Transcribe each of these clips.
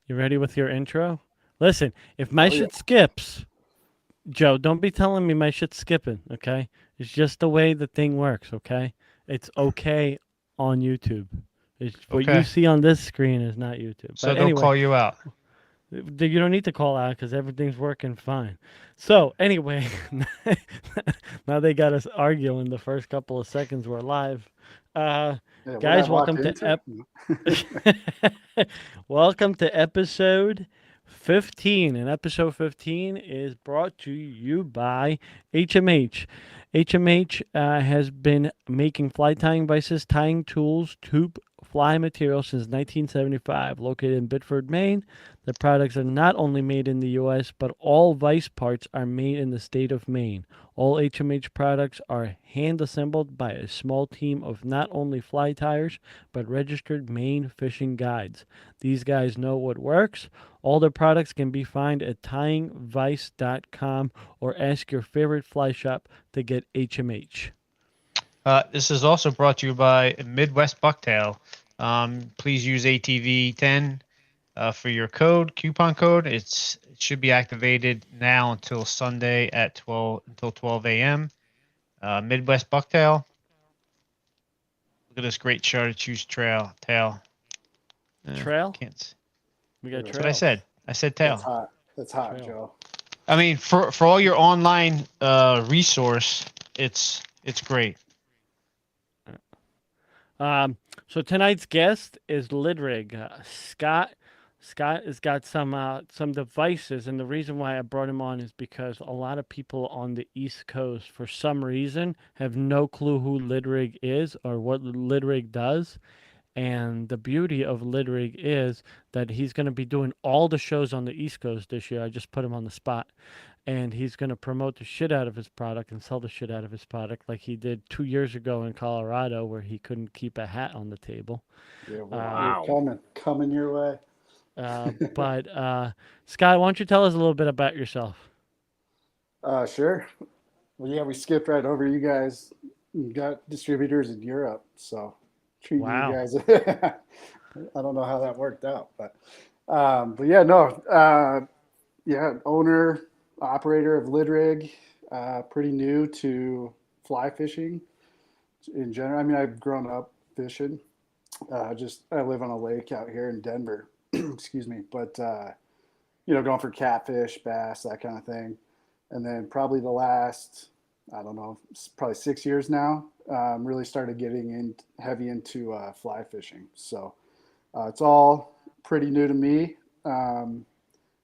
You ready with your intro? Listen, if my Oh yeah. shit skips, Joe, don't be telling me my shit's skipping, okay? It's just the way the thing works, okay? It's okay on YouTube. It's what you Okay. see on this screen is not YouTube. So But they'll anyway, call you out. you don't need to call out because everything's working fine. So anyway, now they got us arguing the first couple of seconds we're live. Uh, Yeah, what I guys, walked welcome to into. welcome to episode 15. And episode 15 is brought to you by HMH. HMH has been making fly tying vices, tying tools, tube fly material since 1975. Located in Biddeford, Maine, the products are not only made in the U.S., but all vice parts are made in the state of Maine. All HMH products are hand assembled by a small team of not only fly tyers, but registered Maine fishing guides. These guys know what works. All their products can be found at tyingvice.com or ask your favorite fly shop to get HMH. This is also brought to you by Midwest Bucktail. Please use ATV10 for your coupon code. It should be activated now until Sunday at 12 a.m. Midwest Bucktail. Look at this great chartreuse tail. Trail? Can't. We got Ugh, That's what I trails. said. I said that's tail. hot. That's hot, Trail. Joe. I mean, for all your online resource, it's great. Um, so tonight's guest is Lidrig. Scott. Scott has got some devices, and the reason why I brought him on is because a lot of people on the East Coast, for some reason, have no clue who Lidrig is or what Lidrig does. And the beauty of Lidrig is that he's going to be doing all the shows on the East Coast this year. I just put him on the spot. And he's going to promote the shit out of his product and sell the shit out of his product like he did 2 years ago in Colorado where he couldn't keep a hat on the table. Yeah, we're Wow. coming your way. But Scott, why don't you tell us a little bit about yourself? Sure. Well, yeah, we skipped right over you guys. You got distributors in Europe, so treating you Wow. guys. I don't know how that worked out, but yeah, no, yeah, owner operator of Lidrig, pretty new to fly fishing in general. I mean, I've grown up fishing. Just I live on a lake out here in Denver. Excuse me, but going for catfish, bass, that kind of thing. And then probably the last, I don't know, probably 6 years now, really started getting in heavy into fly fishing. So it's all pretty new to me,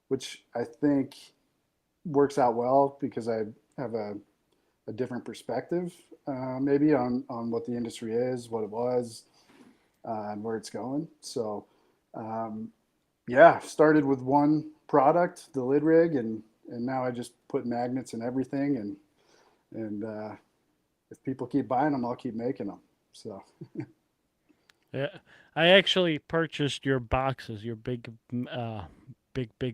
which I think works out well because I have a different perspective, maybe on what the industry is, what it was, and where it's going. So, um, yeah, started with one product, the lid rig, and now I just put magnets in everything, and if people keep buying them, I'll keep making them. So, Yeah, I actually purchased your boxes, your big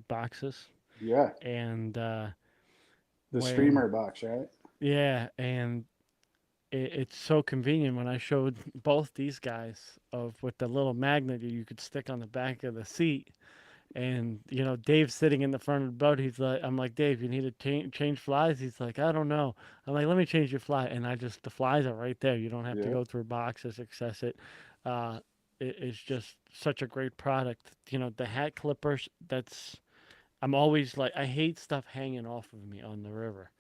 boxes, yeah, and the when streamer box, right? yeah, and it's so convenient when I showed both these guys of with the little magnet you could stick on the back of the seat. And Dave's sitting in the front of the boat. He's like, I'm like, Dave, you need to change flies. He's like, I don't know. I'm like, let me change your fly, and the flies are right there. You don't have to Yeah, go through boxes, access it. Uh, it's just such a great product. The hat clippers. I'm always like, I hate stuff hanging off of me on the river.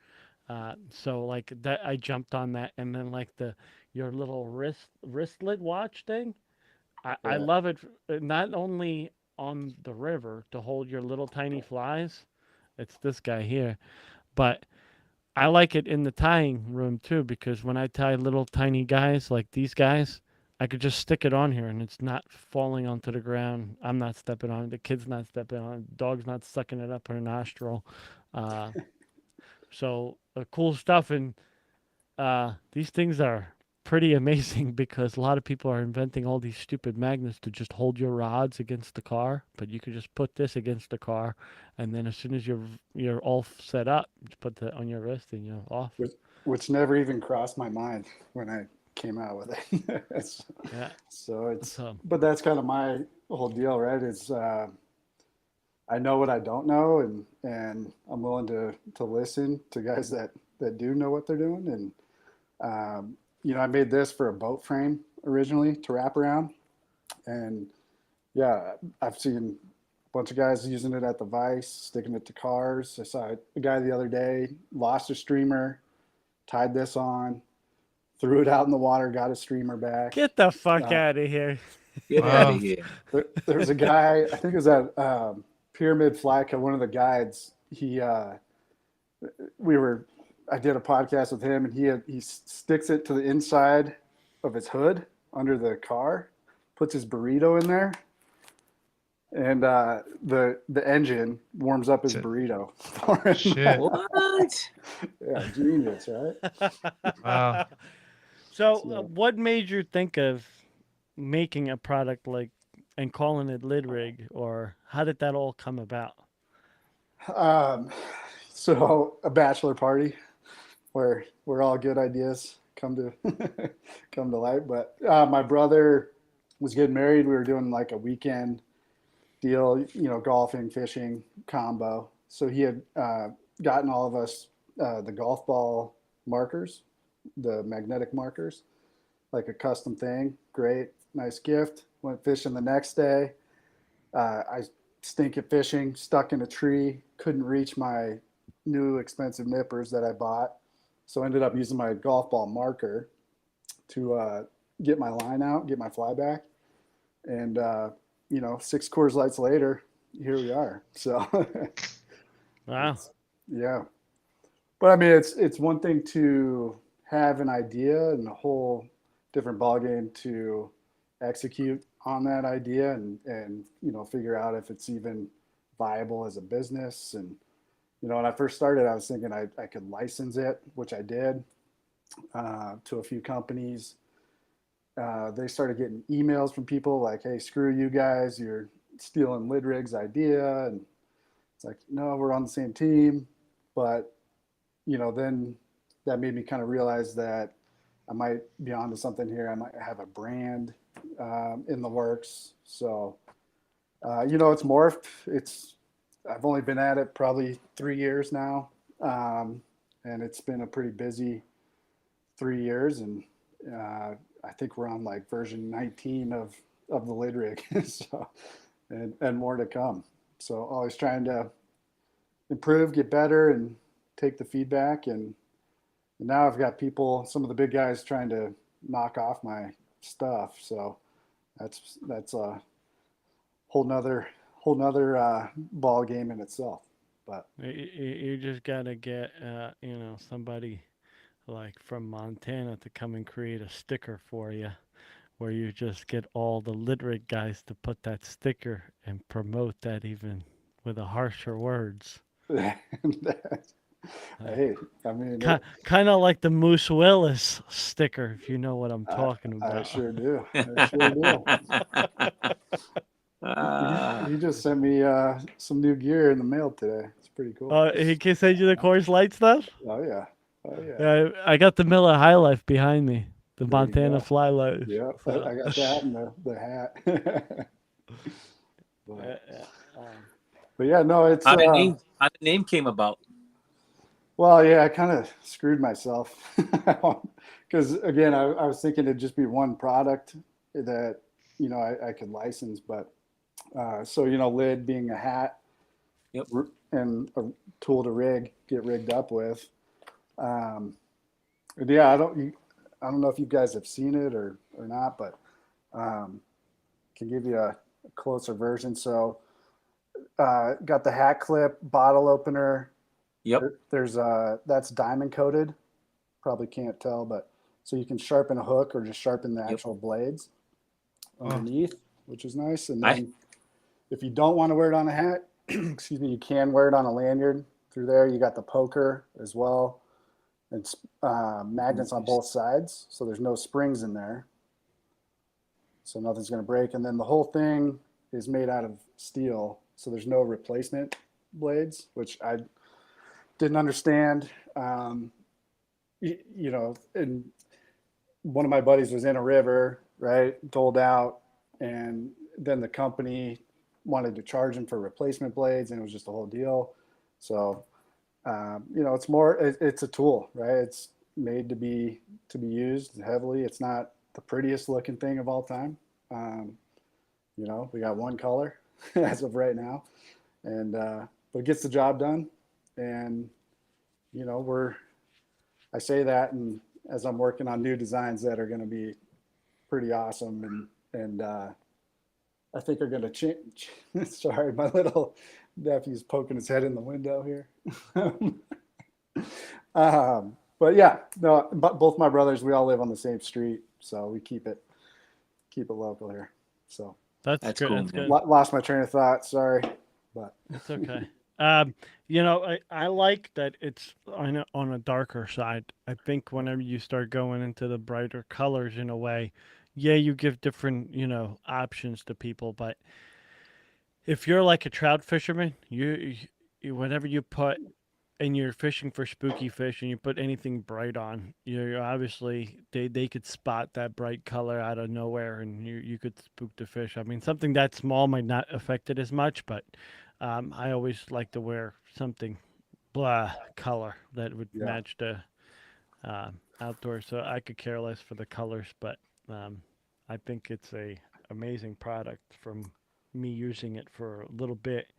So like that, I jumped on that, and then like the your little wristlet watch thing. I yeah, love it. Not only on the river to hold your little tiny flies. It's this guy here, but I like it in the tying room too because when I tie little tiny guys like these guys, I could just stick it on here and it's not falling onto the ground. I'm not stepping on it. The kid's not stepping on it. The dog's not sucking it up her nostril. Uh, so cool stuff. And these things are pretty amazing because a lot of people are inventing all these stupid magnets to just hold your rods against the car, but you could just put this against the car, and then as soon as you're all set up, just put that on your wrist and you're off. which never even crossed my mind when I came out with it. Yeah. So it's, So but that's kind of my whole deal, right? Is I know what I don't know, and I'm willing to listen to guys that do know what they're doing. And I made this for a boat frame originally to wrap around, and yeah, I've seen a bunch of guys using it at the Vise, sticking it to cars. I saw a guy the other day lost a streamer, tied this on, threw it out in the water, got his streamer back. Get the fuck Uh, out of here. Get out of here. there was a guy, I think it was at Pyramid Fly Club, one of the guides. I did a podcast with him, and he sticks it to the inside of his hood under the car, puts his burrito in there, and the engine warms up his burrito for him. Shit. What? Yeah, genius, right? Wow. So, So- what made you think of making a product like and calling it Lid Rig, or how did that all come about? So a bachelor party where all good ideas come to come to light. But my brother was getting married. We were doing like a weekend deal, golfing, fishing combo. So he had gotten all of us the golf ball markers, the magnetic markers, like a custom thing. Great, nice gift. Went fishing the next day. I stink at fishing, stuck in a tree, couldn't reach my new expensive nippers that I bought. So I ended up using my golf ball marker to get my line out, get my fly back. And, 6 Coors Lights later, here we are. So, Wow. yeah. But I mean, it's one thing to have an idea and a whole different ballgame to execute on that idea and figure out if it's even viable as a business. And when I first started, I was thinking I could license it, which I did, to a few companies. They started getting emails from people like, hey, screw you guys, you're stealing Lid Rig's idea. And it's like, no, we're on the same team. But then that made me kind of realize that I might be onto something here. I might have a brand in the works. So, it's morphed. I've only been at it probably 3 years now. And it's been a pretty busy 3 years. And I think we're on like version 19 of the Lid Rig. So, and more to come. So always trying to improve, get better, and take the feedback. And now I've got some of the big guys trying to knock off my stuff. So that's a whole nother ball game in itself. But You just gotta get somebody like from Montana to come and create a sticker for you, where you just get all the Lid Rig guys to put that sticker and promote that even with a harsher words. hey, I mean, Kind of like the Moose Willis sticker, if you know what I'm talking about. I sure do. I sure do. He just sent me some new gear in the mail today. It's pretty cool. He can send you the Coors Light stuff? Oh yeah. Yeah, I got the Miller High Life behind me, the There you Montana go. Fly Life. Yeah, So, I got that and the hat. But yeah, no, it's How the name came about? well, yeah, I kind of screwed myself because again, I was thinking it'd just be one product that I could license, but so lid being a hat, Yep. and a tool to get rigged up with. Yeah, I don't know if you guys have seen it or not, but can give you a closer version. So got the hat clip, bottle opener. Yep. There's that's diamond coated. Probably can't tell, but so you can sharpen a hook or just sharpen the actual blades underneath, which is nice. And then if you don't want to wear it on a hat, excuse me, you can wear it on a lanyard through there. You got the poker as well. It's magnets on both sides, so there's no springs in there, so nothing's going to break. And then the whole thing is made out of steel, so there's no replacement blades, which I didn't understand. And one of my buddies was in a river, right, doled out, and then the company wanted to charge them for replacement blades, and it was just a whole deal. So, it's more, it's a tool, right? It's made to be used heavily. It's not the prettiest looking thing of all time. We got one color as of right now, and but it gets the job done. And I say that, and as I'm working on new designs that are going to be pretty awesome, and I think are going to change. Sorry, my little nephew's poking his head in the window here. But yeah, no, but both my brothers, we all live on the same street, so we keep it local here. So That's good. cool, That's good. lost my train of thought. Sorry, but It's okay. I like that it's on a darker side. I think whenever you start going into the brighter colors in a way, yeah, you give different, options to people. But if you're like a trout fisherman, you whenever you put and you're fishing for spooky fish and you put anything bright on, you're obviously they could spot that bright color out of nowhere and you could spook the fish. I mean, something that small might not affect it as much, but I always like to wear something blah color that would match the outdoors. So I could care less for the colors, but I think it's a amazing product from me using it for a little bit.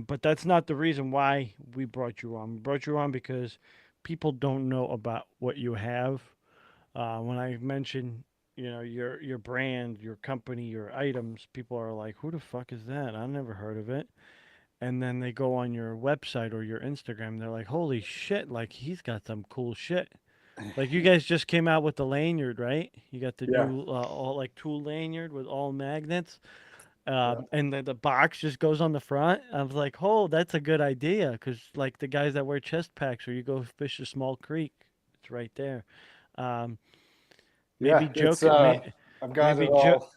But that's not the reason why we brought you on. We brought you on because people don't know about what you have. When I mention, your brand, your company, your items, people are like, "Who the fuck is that? I've never heard of it." And then they go on your website or your Instagram. They're like, "Holy shit! Like he's got some cool shit." Like you guys just came out with the lanyard, right? You got the new all like tool lanyard with all magnets. And the box just goes on the front. I was like, "Oh, that's a good idea," because like the guys that wear chest packs, or you go fish a small creek, it's right there. Um, maybe Joe, I've got it all.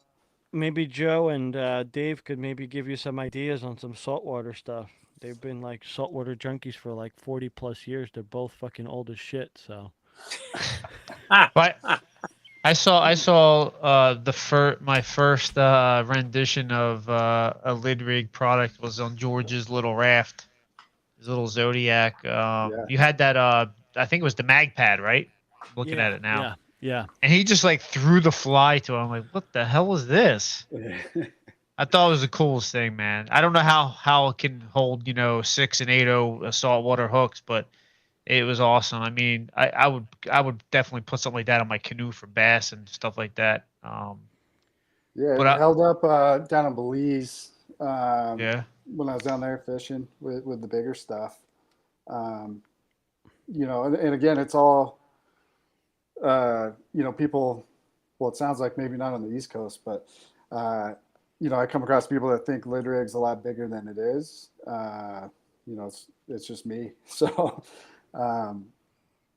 maybe Joe and Dave could maybe give you some ideas on some saltwater stuff. They've been like saltwater junkies for like 40 plus years. They're both fucking old as shit. So, But I saw my first rendition of a lid rig product was on George's little raft, his little Zodiac. You had that I think it was the mag pad, right? I'm looking at it now. Yeah. And he just like threw the fly to it. I'm like, what the hell is this? I thought it was the coolest thing, man. I don't know how it can hold 6 and 8/0 saltwater hooks, but it was awesome. I mean, I would definitely put something like that on my canoe for bass and stuff like that. It held up down in Belize. When I was down there fishing with the bigger stuff. And again, it's all, people. Well, it sounds like maybe not on the East Coast, but I come across people that think lid rig's a lot bigger than it is. It's just me. So.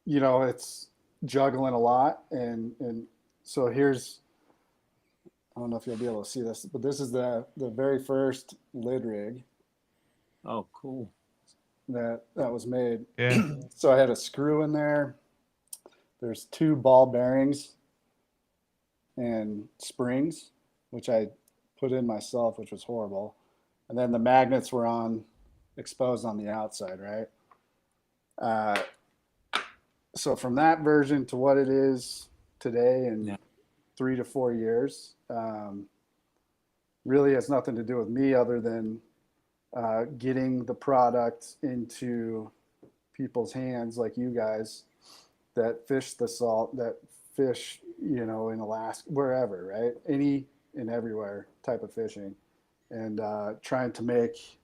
It's juggling a lot, and so here's, I don't know if you'll be able to see this, but this is the very first lid rig. Oh, cool. That was made. Yeah. So I had a screw in there. There's 2 ball bearings and springs, which I put in myself, which was horrible. And then the magnets were exposed on the outside, right? So from that version to what it is today in 3 to 4 years, really has nothing to do with me other than getting the product into people's hands like you guys that fish the salt, that fish, in Alaska, wherever, right? Any and everywhere type of fishing, and trying to make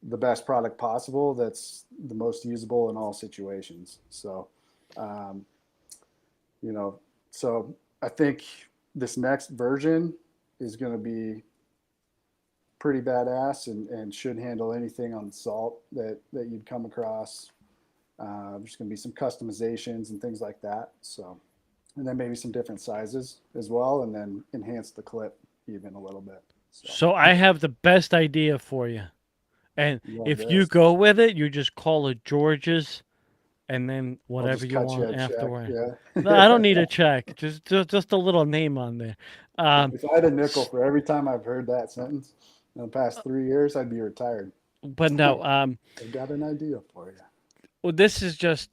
the best product possible that's the most usable in all situations. So, so I think this next version is going to be pretty badass and should handle anything on salt that you'd come across. There's going to be some customizations and things like that. So, and then maybe some different sizes as well, and then enhance the clip even a little bit. So I have the best idea for you. And if you go with it, you just call it George's, and then whatever you want afterward. No, I don't need a check. Just a little name on there. If I had a nickel for every time I've heard that sentence. In the past 3 years, I'd be retired. But no, I've got an idea for you. well, this is just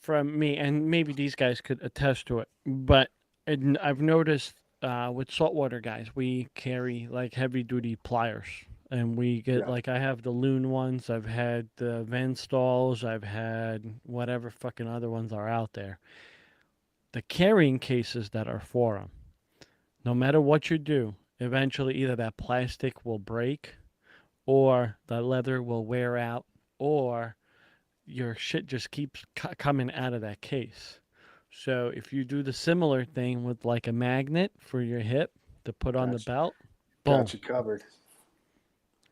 from me, and maybe these guys could attest to it. But I've noticed with saltwater guys, we carry like heavy duty pliers, and we get Yeah. like I have the loon ones, I've had the Van Stalls, I've had whatever fucking other ones are out there. The carrying cases that are for them, no matter what you do, eventually either that plastic will break, or the leather will wear out, or your shit just keeps coming out of that case. So if you do the similar thing with like a magnet for your hip to put on the Gotcha. belt, boom. Got you covered.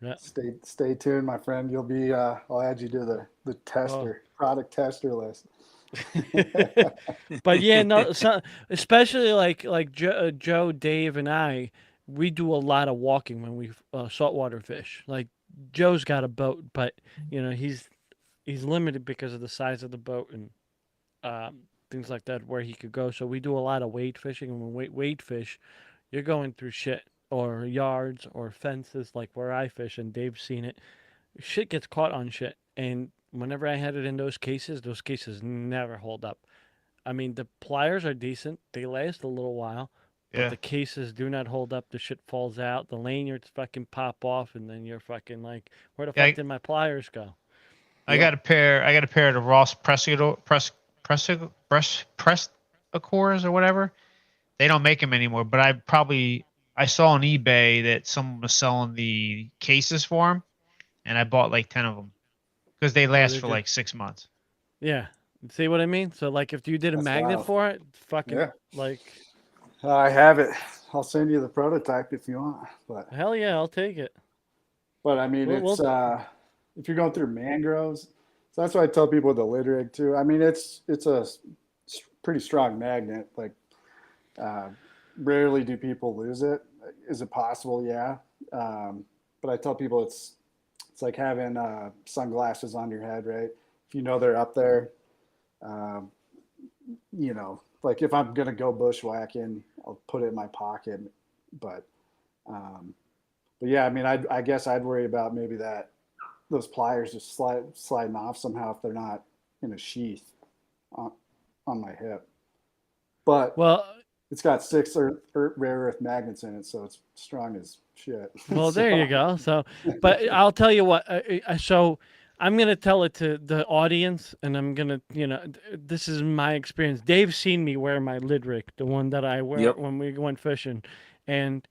Yeah. Stay tuned, my friend. You'll be. I'll add you to the product tester list. But yeah, no, especially like Joe, Dave, and I, we do a lot of walking when we saltwater fish. Like Joe's got a boat, but he's limited because of the size of the boat and things like that where he could go. So we do a lot of wade fishing, and when we wade fish, you're going through shit or yards or fences like where I fish, and Dave's seen it. Shit gets caught on shit, and whenever I had it in those cases never hold up. I mean, the pliers are decent; they last a little while, but Yeah. the cases do not hold up. The shit falls out. The lanyards fucking pop off, and then you're fucking like, where the Yeah, fuck did my pliers go? I Yeah. got a pair. I got a pair of the Ross press Accors or whatever. They don't make them anymore, but I saw on eBay that someone was selling the cases for them, and I bought like 10 of them because they last did for you? like 6 months. Yeah. See what I mean? So like if you did a That's magnet wild. for it, fucking Yeah. like I have it. I'll send you the prototype if you want. hell yeah, I'll take it. But I mean, Well, it's if you're going through mangroves, so that's why I tell people with the lid rig too. I mean, it's a pretty strong magnet. Like, rarely do people lose it. Is it possible? Yeah. But I tell people it's like having sunglasses on your head, right? If you know they're up there, um, like if I'm gonna go bushwhacking, I'll put it in my pocket. But um, but yeah, I mean, I guess I'd worry about maybe those pliers just sliding off somehow if they're not in a sheath on, on my hip. But well, it's got 6 rare earth magnets in it, so it's strong as shit. well, So, there you go. So, but I'll tell you what. So I'm gonna tell it to the audience, and I'm gonna, this is my experience. Dave's seen me wear my lid rig, the one that I wear Yep. when we went fishing, and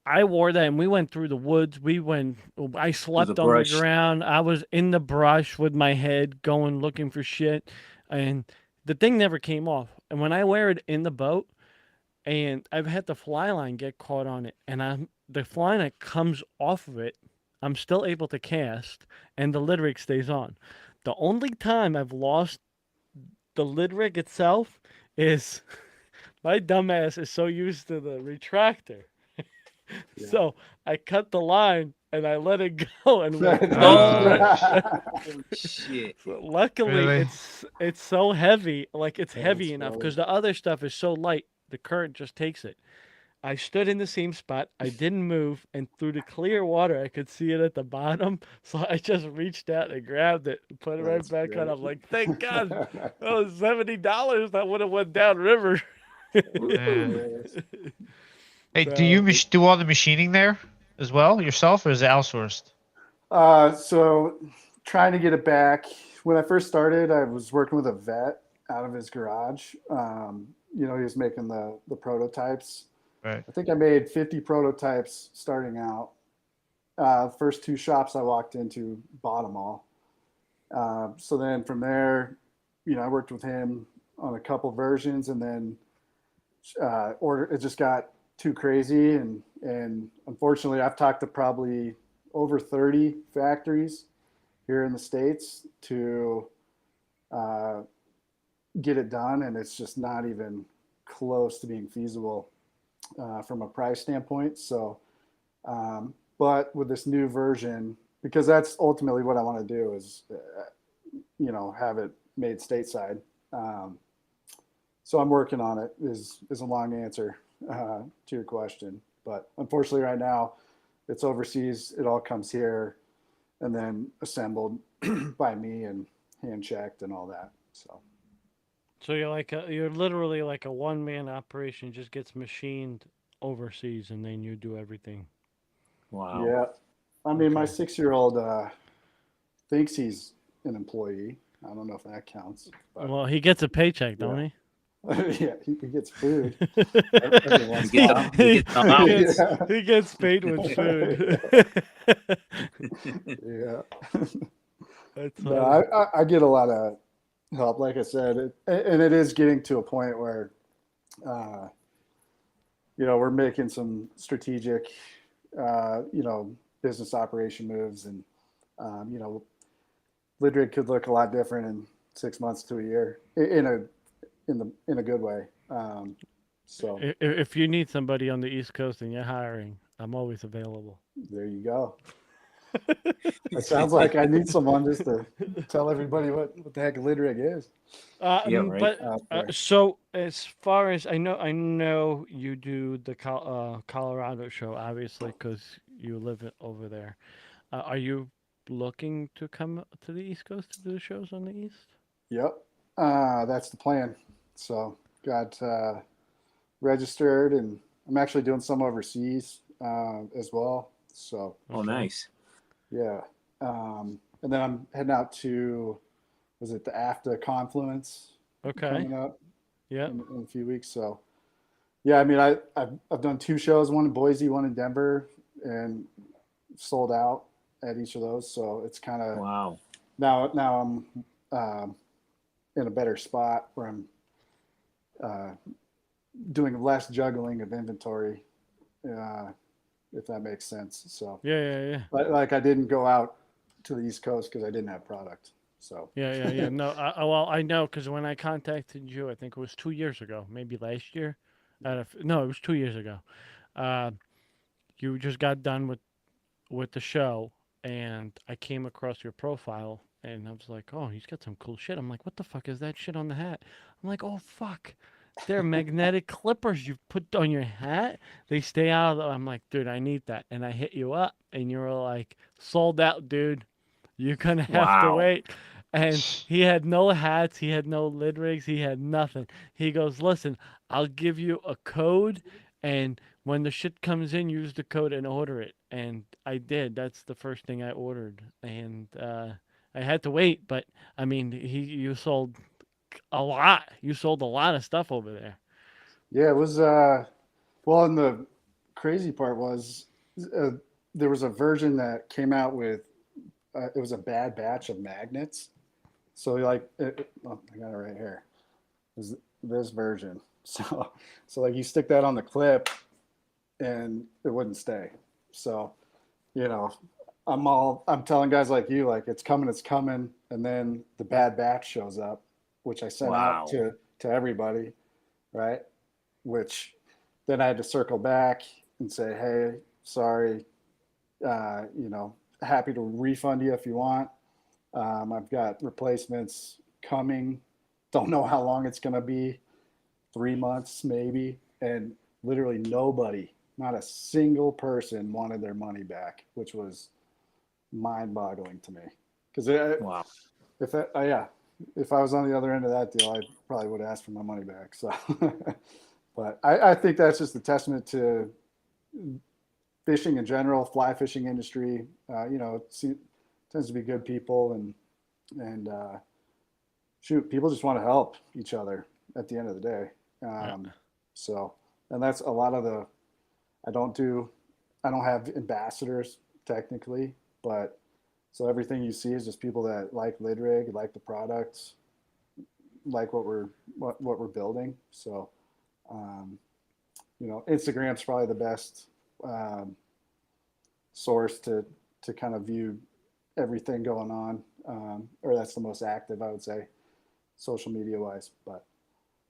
I wore that, and we went through the woods. I slept on the brush. ground. I was in the brush with my head going looking for shit, and the thing never came off. And when I wear it in the boat, and I've had the fly line get caught on it, and the fly line comes off of it, I'm still able to cast, and the lid rig stays on. The only time I've lost the lid rig itself is my dumbass is so used to the retractor. Yeah. So I cut the line and I let it go and went Oh, Shit. So luckily, Really? it's so heavy, like it's Yeah, heavy it's enough really- because the other stuff is so light, the current just takes it. I stood in the same spot, I didn't move, and through the clear water, I could see it at the bottom. So I just reached out and grabbed it, and put it right That's back on. great. I'm like, thank God, that was $70 that would have went down river. Man. Hey, do you do all the machining there as well yourself, or is it outsourced? So trying to get it back. When I first started, I was working with a vet out of his garage. He was making the prototypes. Right. I think I made 50 prototypes starting out. First 2 shops I walked into bought them all. So then from there, I worked with him on a couple versions, and then it just got too crazy, and unfortunately, I've talked to probably over 30 factories here in the States to get it done, and it's just not even close to being feasible from a price standpoint. So, but with this new version, because that's ultimately what I want to do is, have it made stateside. So I'm working on it is a long answer to your question. But unfortunately right now it's overseas. It all comes here, and then assembled by me and hand checked and all that. So So you're literally like a one man operation, just gets machined overseas, and then you do everything. Wow. yeah, I mean, my Okay. 6-year-old thinks he's an employee. I don't know if that counts, but Well, he gets a paycheck, yeah, don't he? yeah, he gets food every he, once You in a get the while. you get the he allowance. gets Yeah, he gets paid with food. yeah. That's No, funny. I get a lot of help, like I said, and it is getting to a point where, uh, we're making some strategic, business operation moves, and Lidrig could look a lot different in 6 months to a year in a good way. So If you need somebody on the East Coast and you're hiring, I'm always available. there you go. It sounds like I need someone just to tell everybody what the heck Lidrig is Yeah, right. But out there. so as far as I know you do the Colorado show, obviously, because you live over there. Are you looking to come to the East Coast to do shows on the East? Yep, that's the plan. So got registered, and I'm actually doing some overseas as well. So Oh, Okay. nice. yeah, and then I'm heading out to, was it the AFTA Confluence Okay. coming up Yeah. in a few weeks? So yeah, I mean, I've done 2 shows, one in Boise, one in Denver, and sold out at each of those. So it's kind of Wow. now I'm in a better spot where I'm uh, doing less juggling of inventory, uh, if that makes sense. So, Yeah. Yeah. Yeah. like I didn't go out to the East Coast because I didn't have product. So, Yeah. Yeah. Yeah. No. Well, I know because when I contacted you, I think it was 2 years ago, maybe last year. No, it was 2 years ago. Uh, you just got done with the show, and I came across your profile, and I was like, "Oh, he's got some cool shit." I'm like, "What the fuck is that shit on the hat?" I'm like, "Oh fuck, they're magnetic clippers you put on your hat. They stay out of the." I'm like, "Dude, I need that," and I hit you up, and you were like, "Sold out, dude. You're gonna have to Wow. wait." And he had no hats, he had no lid rigs, he had nothing. He goes, "Listen, I'll give you a code, and when the shit comes in, use the code and order it." And I did. That's the first thing I ordered, and I had to wait. But I mean, you sold a lot. You sold a lot of stuff over there. yeah, it was, well, and the crazy part was uh, there was a version that came out with, it was a bad batch of magnets. So, like, oh, I got it right here. Is this version. So like you stick that on the clip and it wouldn't stay. So, you know, I'm telling guys like you, like it's coming, and then the bad batch shows up, which I sent out Wow. to everybody, right? Which then I had to circle back and say, hey, sorry, happy to refund you if you want. I've got replacements coming. Don't know how long it's going to be, 3 months maybe. And literally nobody, not a single person wanted their money back, which was mind boggling to me. Because Wow. if I was on the other end of that deal, I probably would have asked for my money back. So, but I think that's just a testament to fishing in general, fly fishing industry. It tends to be good people, and shoot, people just want to help each other at the end of the day. Yeah. So, and that's a lot of the. I don't do. I don't have ambassadors technically, but so everything you see is just people that like Lidrig, like the products, like what we're building. So, um, Instagram's probably the best um, source to kind of view everything going on, or that's the most active, I would say, social media wise. But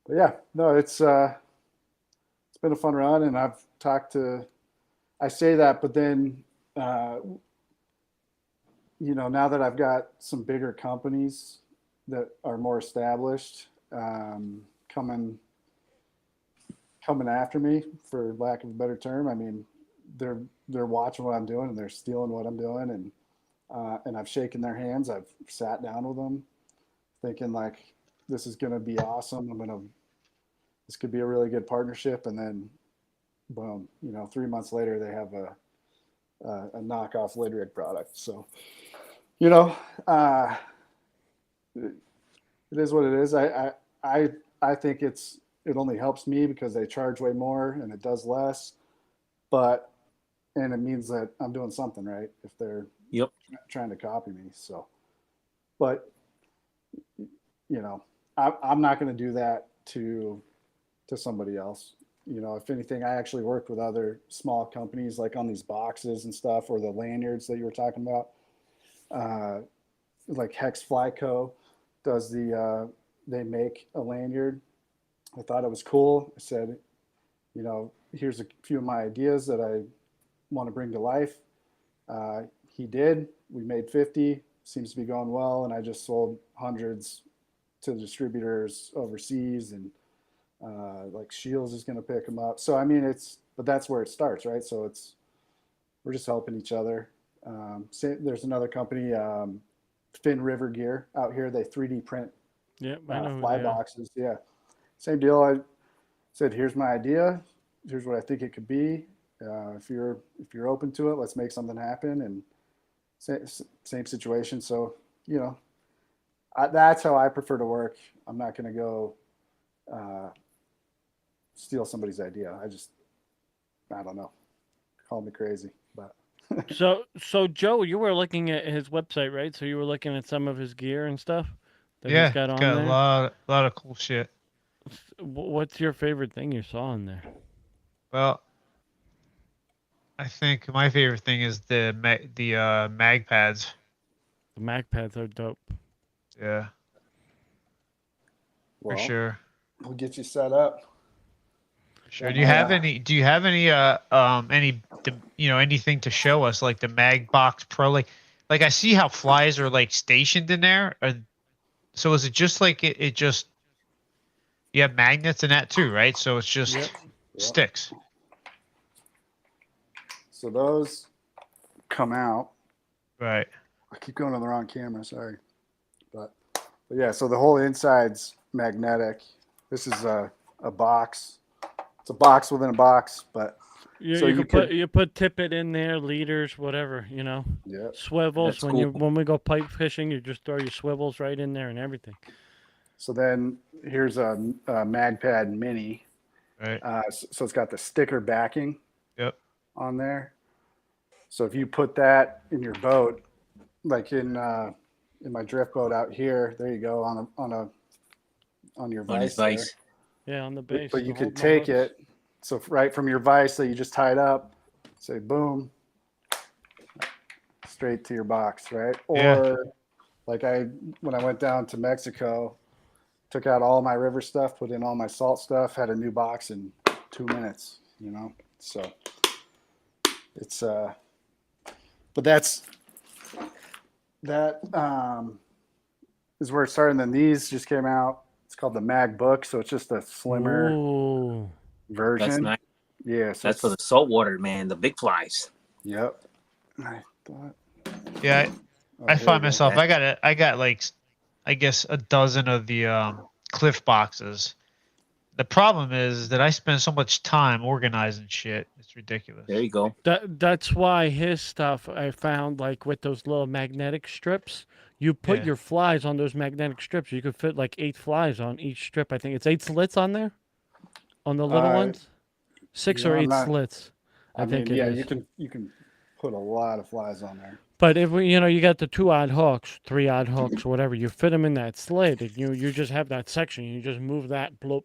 yeah, no, it's been a fun run, and I've talked to. I say that, but then now that I've got some bigger companies that are more established, coming after me, for lack of a better term. I mean, they're they're watching what I'm doing and they're stealing what I'm doing, and I've shaken their hands. I've sat down with them, thinking like, this is gonna be awesome. This could be a really good partnership, and then, boom, 3 months later they have a knockoff lid rig product. So, it is what it is. I think it only helps me because they charge way more and it does less, and it means that I'm doing something right if they're trying to copy me. So, but I'm not going to do that to somebody else. If anything, I actually worked with other small companies like on these boxes and stuff, or the lanyards that you were talking about. Like Hex Fly Co. does they make a lanyard. I thought it was cool. I said, here's a few of my ideas that I want to bring to life. He did. We made 50. Seems to be going well, and I just sold hundreds to distributors overseas, and like Shields is going to pick them up. So I mean, but that's where it starts, right? So we're just helping each other. There's another company, Fin River Gear out here. They 3D print fly boxes. Yeah, same deal. I said, here's my idea. Here's what I think it could be. If you're open to it, let's make something happen. And same situation. So that's how I prefer to work. I'm not going to go steal somebody's idea. I don't know. Call me crazy, but. So Joe, you were looking at his website, right? So you were looking at some of his gear and stuff that he's got on there. A lot of cool shit. What's your favorite thing you saw in there? Well, I think my favorite thing is the mag pads. The mag pads are dope. Yeah. For sure. We'll get you set up. Sure. Do you have any anything to show us, like the Mag Box Pro? Like I see how flies are like stationed in there. So is it just like it just you have magnets in that too, right? So it's just sticks. So those come out. Right. I keep going on the wrong camera, sorry. But yeah, so the whole inside's magnetic. This is a box. It's a box within a box, but so you put tippet in there, leaders, whatever, Yeah. Swivels. That's cool. When we go pipe fishing, you just throw your swivels right in there and everything. So then here's a MagPad Mini. Right. So it's got the sticker backing. Yep. On there. So if you put that in your boat, like in my drift boat out here, there you go on your vise. Vise. Yeah, on the base. But you could take it, so right from your vise that you just tied up, say boom, straight to your box, right? Or like when I went down to Mexico, took out all my river stuff, put in all my salt stuff, had a new box in 2 minutes, So it's but that is where it started. And then these just came out. It's called the Mag Book, so it's just a slimmer version. That's nice. Yeah, so that's for the saltwater, man. The big flies. Yep. I find myself. I got like, I guess a dozen of the Cliff boxes. The problem is that I spend so much time organizing shit. It's ridiculous. There you go. That's why his stuff, I found, like with those little magnetic strips, you put your flies on those magnetic strips. You could fit like 8 flies on each strip. I think it's 8 slits on there, on the little ones. 6 or 8 slits. I think it is. you can put a lot of flies on there. But if you got the 2 odd hooks, 3 odd hooks, whatever, you fit them in that slit, and you just have that section. You just move that bloop,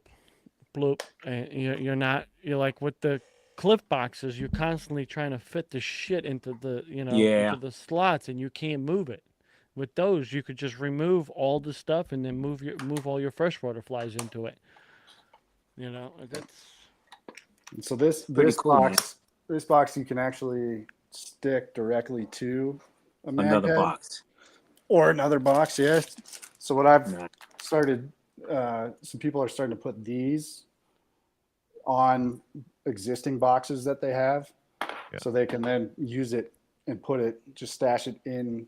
and you're like with the Cliff boxes, you're constantly trying to fit the shit into the into the slots, and you can't move it. With those, you could just remove all the stuff and then move all your freshwater flies into it. That's. So this box you can actually stick directly to another box or another box. Yeah. So what I've started, some people are starting to put these on existing boxes that they have. Yeah. so they can then use it and just stash it in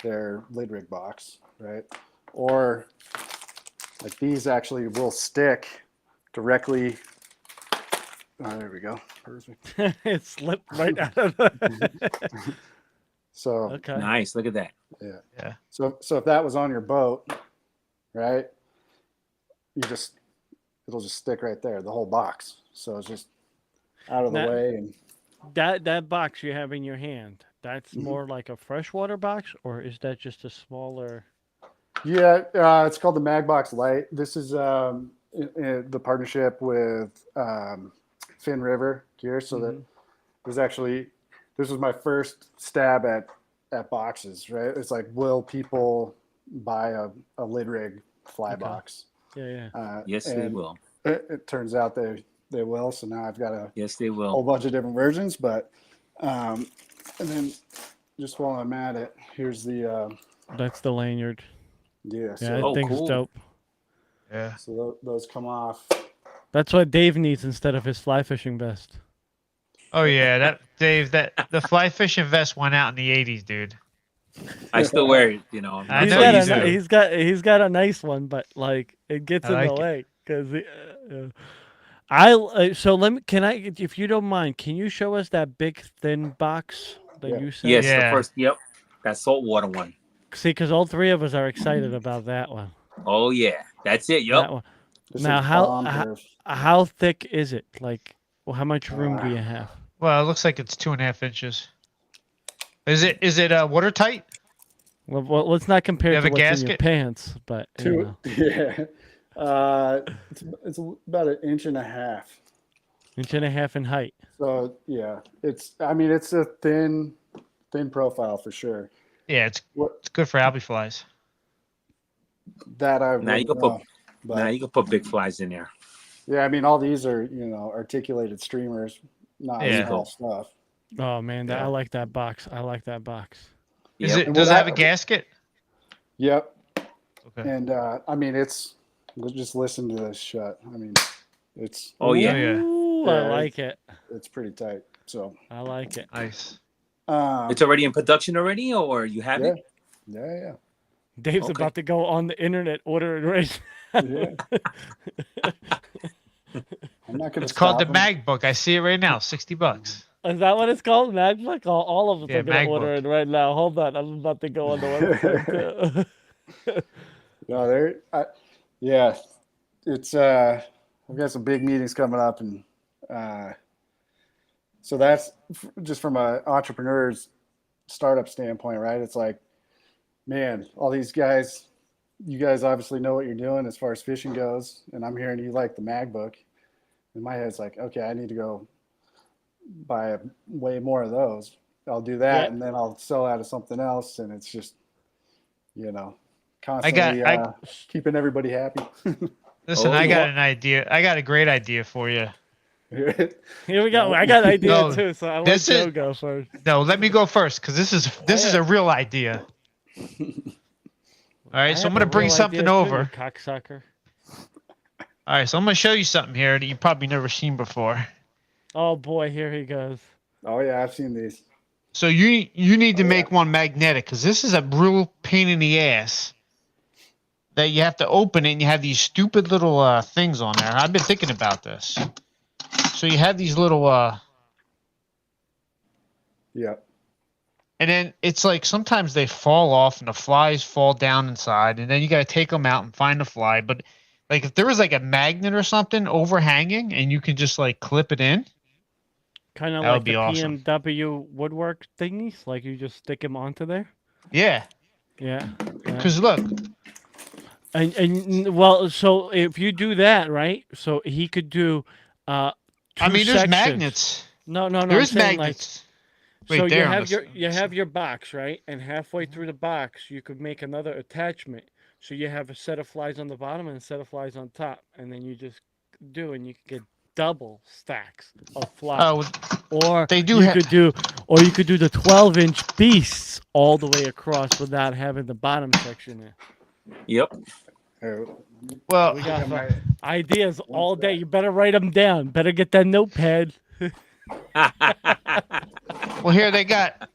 their lid rig box, right? Or like these actually will stick directly. Oh, there we go. Perfect. It slipped right out of the. So Okay. Nice. Look at that. Yeah. So if that was on your boat, right? It'll just stick right there, the whole box. So it's just out of the Now- way. And That box you have in your hand, that's Mhm. more like a freshwater box, or is that just a smaller? yeah, it's called the Magbox Lite. This is the partnership with Finn River Gear. So that this was my first stab at boxes, right? It's like, will people buy a lid rig fly Okay. box? Yeah. Yes, they will. It turns out they will. So now I've got a Yes, they whole will. bunch of different versions. But and then just while I'm at it, here's the That's the lanyard. yeah. Yeah, So, that Oh, thing's cool. dope. Yeah. so those come off. That's what Dave needs instead of his fly fishing vest. Oh yeah, that Dave, the fly fishing vest went out in the '80s, dude. I still wear it. You know. I He's know got you a, do. he's got a nice one, but like it gets I in the like it. way because so let me if you don't mind, can you show us that big thin box that Yeah. you sent? Yes, Yeah. the first. Yep, that saltwater one. See, because all three of us are excited about that one. Oh yeah, that's it. That Yep. one. This Now, is how- bomb how- proof. How thick is it? Like, well, how much room do you have? Well, it looks like it's 2.5 inches. Is it watertight? Well, let's not compare You it have to a what's in your gasket? pants, but you know, Yeah. It's about an inch and a half. inch and a half in height. So yeah, it's a thin profile for sure. Yeah, it's good for albie flies. That I Now you wouldn't can put. know. But Now you can put big flies in there. yeah, I mean all these are articulated streamers, not Yeah. small stuff. Oh man, Yeah. I like that box. I like that box. Yep. And Does what it have a I- gasket? Yep. Okay. And just listen to this shut. I mean, it's Oh yeah. yeah. Ooh, Yeah, I like it. it's pretty tight. So I like it. Nice. It's already in production already, or you have yeah, it? yeah, Dave's Okay. about to go on the internet ordering right. yeah. I'm not gonna. It's called the stop 'em. Mag Book. I see it right now. $60. Is that what it's called? Magbook? All of us Yeah, are gonna order Magbook. it right now. Hold on, I'm about to go on the website. Too. No, yeah, it's I've got some big meetings coming up, and so that's just from an entrepreneur's startup standpoint, right? It's like, man, all these guys, you guys obviously know what you're doing as far as fishing goes, and I'm hearing you like the Magbook. In my head's like, okay, I need to go buy way more of those. I'll do that, Yeah. and then I'll sell out of something else, and it's just, constantly keeping everybody happy. Listen, Oh, I got yeah. an idea. I got a great idea for you. Here we go. I got an idea No, too, so I let this Joe is- go first. No, let me go first because this is a real idea. All right, so I'm gonna bring something over. Cocksucker. All right, so I'm gonna show you something here that you've probably never seen before. Oh boy, here he goes. Oh yeah, I've seen these. So you need to Oh, make one magnetic because this is a real pain in the ass. That you have to open it and you have these stupid little things on there. I've been thinking about this. So you have these little Yeah. and then it's like sometimes they fall off and the flies fall down inside and then you got to take them out and find the fly. But like if there was like a magnet or something overhanging and you can just like clip it in. Kind of That would like be the awesome. PMW woodwork thingies, like you just stick them onto there. Yeah, Yeah. yeah. because look, And well, so if you do that, right? So he could do I two mean, there's sections. magnets. No, I'm There's saying, magnets. Like, Right so there you on have the you have your box, right? And halfway through the box, you could make another attachment. So you have a set of flies on the bottom and a set of flies on top, and then you just and you could get double stacks of flies. Oh, Or they do you ha- could do the 12-inch beasts all the way across without having the bottom section in. Yep. Here, well, We got my- ideas all day. You better write them down. Better get that notepad. Well, here they got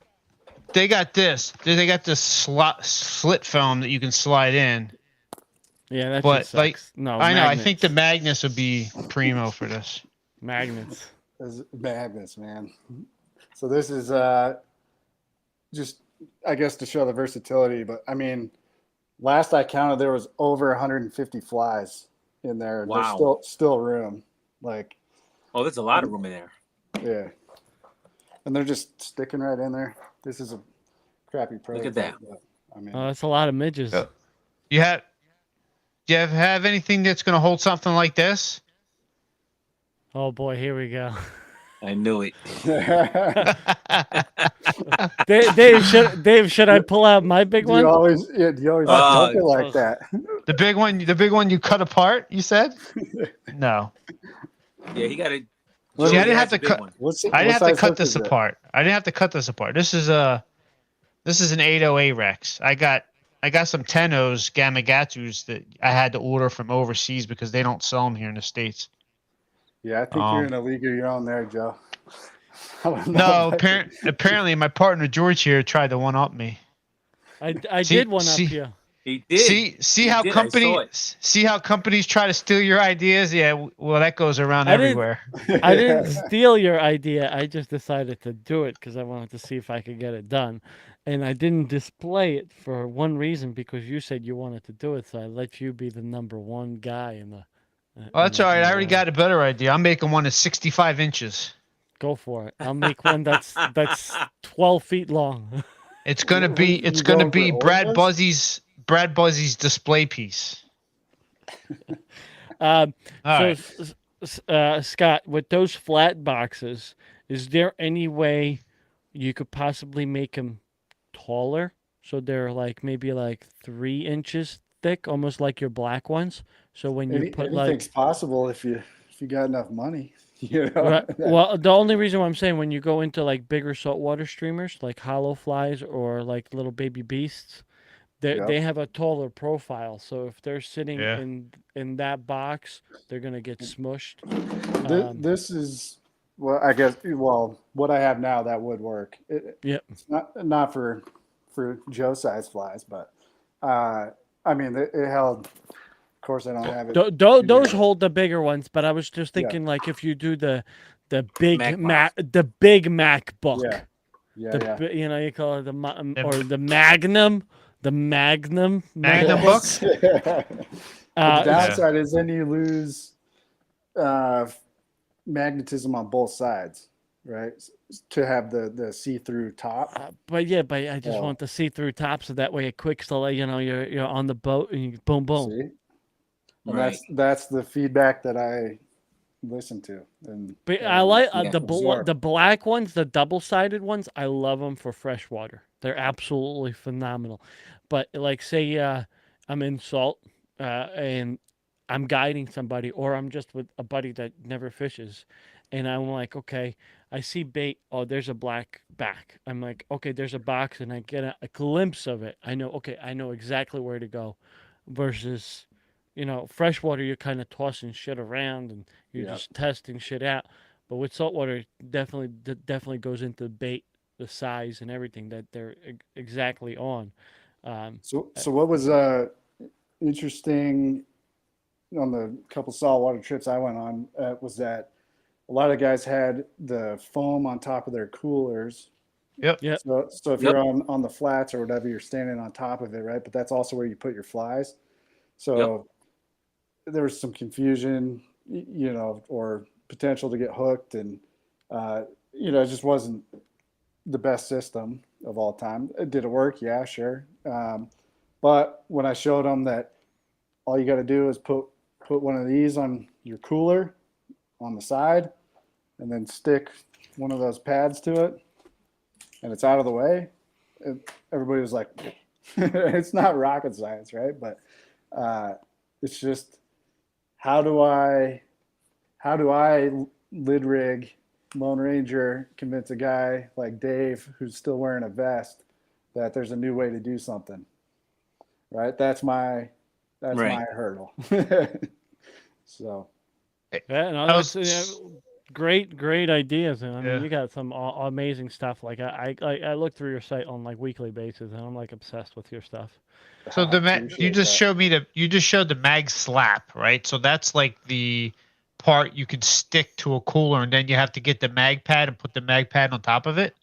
this. They got this slit film that you can slide in. Yeah, that But just sucks. No, I know. I magnets. think the magnets would be primo for this. Magnets. It's madness, man. So this is just, I guess, to show the versatility. But I mean, last I counted, there was over 150 flies in there. Wow. There's still room. Like, Oh, there's a lot of room in there. yeah, and they're just sticking right in there. This is a crappy prototype. that. But, I mean, Oh, that's a lot of midges. Yeah. Do you have anything that's going to hold something like this? Oh boy, here we go. I knew it. Dave, should I pull out my big do you one? always look it like that? The big one you cut apart, you said? No. Yeah, he got it. See, I didn't have to cut. I didn't have to cut this apart. apart. I didn't have to cut this apart. This is an 808 Rex. I got some Tenos Gamagatus that I had to order from overseas because they don't sell them here in the States. Yeah, I think you're in a league of your own there, Joe. I don't No, know. apparently my partner George here tried to one up me. I did one up you. He did. See how companies try to steal your ideas? Yeah, well that goes around everywhere. I didn't steal your idea. I just decided to do it because I wanted to see if I could get it done. And I didn't display it for one reason, because you said you wanted to do it. So I let you be the number one guy in the. Well, that's all right. I already got a better idea. I'm making one that's 65 inches. Go for it. I'll make one that's 12 feet long. It's gonna be Brad Buzzy's display piece. All right. Scott, with those flat boxes, is there any way you could possibly make them taller, so they're like maybe like 3 inches thick, almost like your black ones? So when you put anything's possible if you got enough money. You know? Right. Well, the only reason why I'm saying, when you go into like bigger saltwater streamers, like hollow flies or like little baby beasts, they have a taller profile. So if they're sitting in that box, they're gonna get smushed. This is, well, I guess, what I have now that would work. It's not for Joe size flies, but I mean it held. Of course, I don't have it. Those hold the bigger ones, but I was just thinking, like, if you do the big Big MacBook, you call it the Magnum book. The downside is then you lose magnetism on both sides, right? To have the see-through top. But I just want the see-through top, so that way it quicks the, you're on the boat and you boom. See? And that's the feedback that I listen to. But I like the black ones, the double-sided ones. I love them for freshwater. They're absolutely phenomenal. But like, say I'm in salt and I'm guiding somebody, or I'm just with a buddy that never fishes, and I'm like, okay, I see bait. Oh, there's a black back. I'm like, okay, there's a box, and I get a glimpse of it. I know exactly where to go, versus, freshwater, you're kind of tossing shit around and you're just testing shit out. But with saltwater, definitely goes into the bait, the size, and everything that they're exactly on. So what was interesting on the couple saltwater trips I went on was that a lot of guys had the foam on top of their coolers. Yep. So if you're on the flats or whatever, you're standing on top of it, right? But that's also where you put your flies. So there was some confusion, or potential to get hooked, and it just wasn't the best system of all time. Did it work? Yeah, sure. But when I showed them that all you got to do is put one of these on your cooler on the side, and then stick one of those pads to it, and it's out of the way, everybody was like, it's not rocket science, right? But it's just, how do I lid rig Lone Ranger convince a guy like Dave, who's still wearing a vest, that there's a new way to do something, right? That's my hurdle. So great ideas, and I mean, Yeah. you got some amazing stuff. Like I look through your site on like weekly basis, and I'm like obsessed with your stuff. So I you appreciate just that. showed me you just showed the mag slap, right? So that's like the part you can stick to a cooler, and then you have to get the mag pad and put the mag pad on top of it.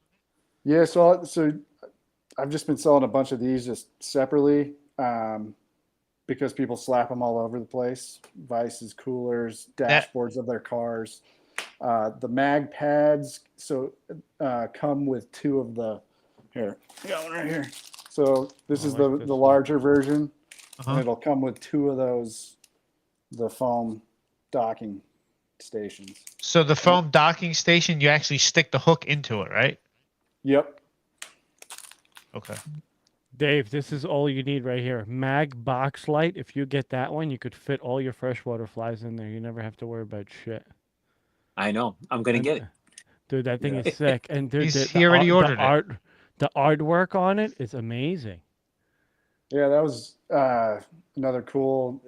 Yeah, so I've just been selling a bunch of these just separately because people slap them all over the place. Vices, coolers, That dashboards of their cars. The mag pads come with two of the here. I got one right here. So this I is like the this the one. larger version, and uh-huh. it'll come with two of those the foam docking stations. So the foam docking station, you actually stick the hook into it, right? Yep. Okay. Dave, this is all you need right here. Mag box light. If you get that one, you could fit all your freshwater flies in there. You never have to worry about shit. I know. I'm gonna And get it. dude, that thing Yeah. is sick. And dude, He already ordered it. the artwork on it is amazing. Yeah, that was another cool.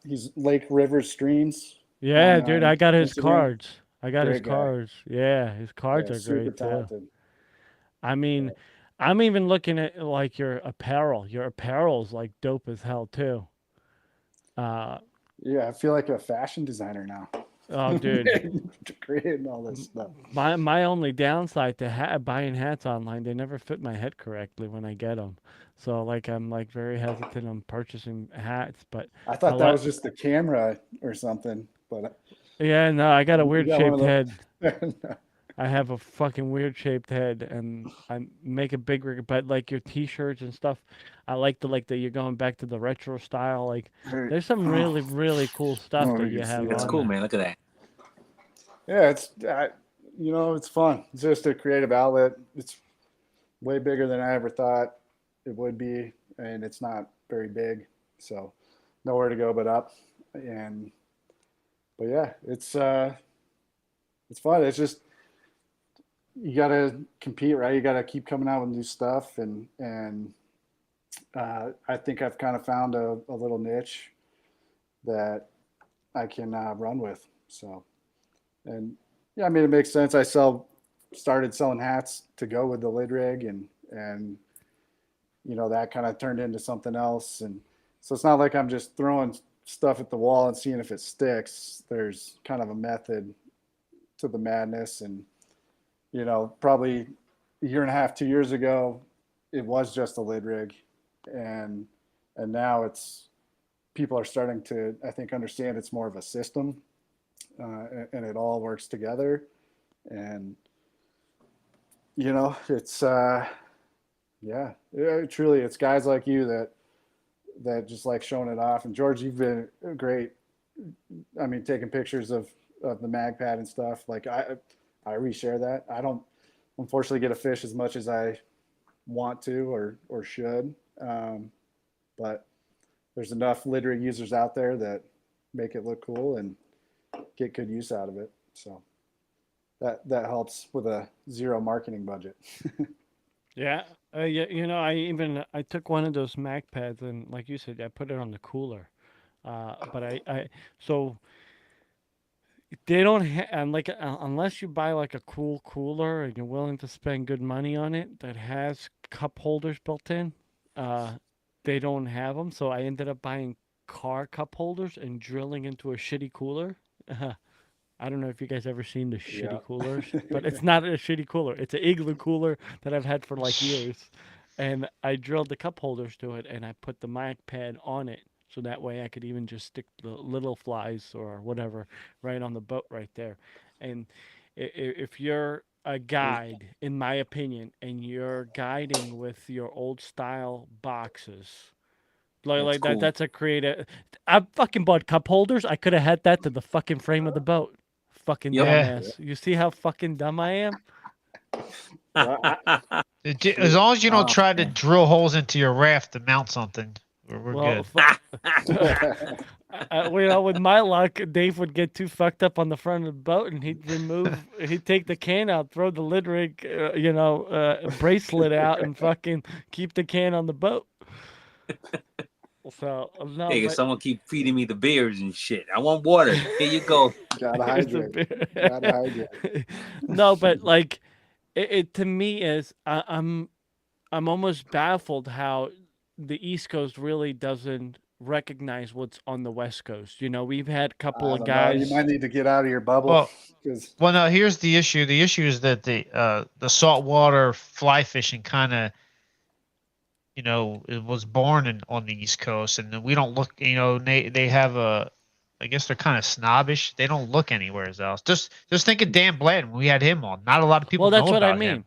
He's Lake River Streams. Yeah, on dude, I got his Instagram. cards. I got his Great guy. cards. Yeah, his cards Yeah, are super great too. talented. I mean, I'm even looking at like your apparel. Your apparel's like dope as hell too. Uh, Yeah, I feel like a fashion designer now. oh, dude, Creating all this stuff. my only downside to buying hats online, they never fit my head correctly when I get them. So like I'm like very hesitant on purchasing hats, but I thought that let- was just the camera or something, but yeah, no, I got a you weird got one shaped of head. those. I have a fucking weird shaped head, and I make a big but like your t-shirts and stuff, I like the you're going back to the retro style. Like there's some really cool stuff Oh, that we you can have see That's on cool, there. man. Look at that. Yeah, it's fun. It's just a creative outlet. It's way bigger than I ever thought it would be, and it's not very big, so nowhere to go but up. But yeah, it's fun. It's just you gotta compete, right? You gotta keep coming out with new stuff, and I think I've kind of found a little niche that I can run with. So, and yeah, I mean, it makes sense. Started selling hats to go with the lid rig, and that kind of turned into something else. And so it's not like I'm just throwing stuff at the wall and seeing if it sticks. There's kind of a method to the madness. And probably a year and a half, 2 years ago, it was just a lid rig, and now people are starting to, I think, understand it's more of a system, and it all works together. And it's truly, it's guys like you that just like showing it off. And George, you've been great. I mean, taking pictures of the mag pad and stuff. Like I reshare that. I don't unfortunately get to fish as much as I want to or should, but there's enough lid rig users out there that make it look cool and get good use out of it. So that helps with a zero marketing budget. Yeah, yeah. I took one of those Mac pads and, like you said, I put it on the cooler. But so they don't and like unless you buy like a cool cooler and you're willing to spend good money on it that has cup holders built in, they don't have them. So I ended up buying car cup holders and drilling into a shitty cooler. I don't know if you guys ever seen the shitty Yeah. coolers, but it's not a shitty cooler. It's an igloo cooler that I've had for like years. And I drilled the cup holders to it and I put the mic pad on it. So that way I could even just stick the little flies or whatever right on the boat right there. And if you're a guide, in my opinion, and you're guiding with your old style boxes, That's cool. that's a creative. I fucking bought cup holders. I could have had that to the fucking frame of the boat. Fucking Yep. dumbass. You see how fucking dumb I am? As long as you don't Oh, try to man. drill holes into your raft to mount something, we're good. With my luck, Dave would get too fucked up on the front of the boat, and he'd take the can out, throw the lid rig, bracelet out, and fucking keep the can on the boat. So no, Hey, if but someone keep feeding me the beers and shit, I want water. Here you go. Gotta it's a hydrate. bit- Gotta hydrate. no, but like it to me is I'm almost baffled how the East Coast really doesn't recognize what's on the West Coast. You know, we've had a couple I of don't know. You might guys. need to get out of your bubble Well, because well, no. Here's the issue. The issue is that the saltwater fly fishing kind of, it was born on the East Coast, and we don't look. They have a. I guess they're kind of snobbish. They don't look anywhere else. Just think of Dan Blanton. We had him on. Not a lot of people Well, that's know what I about mean. him.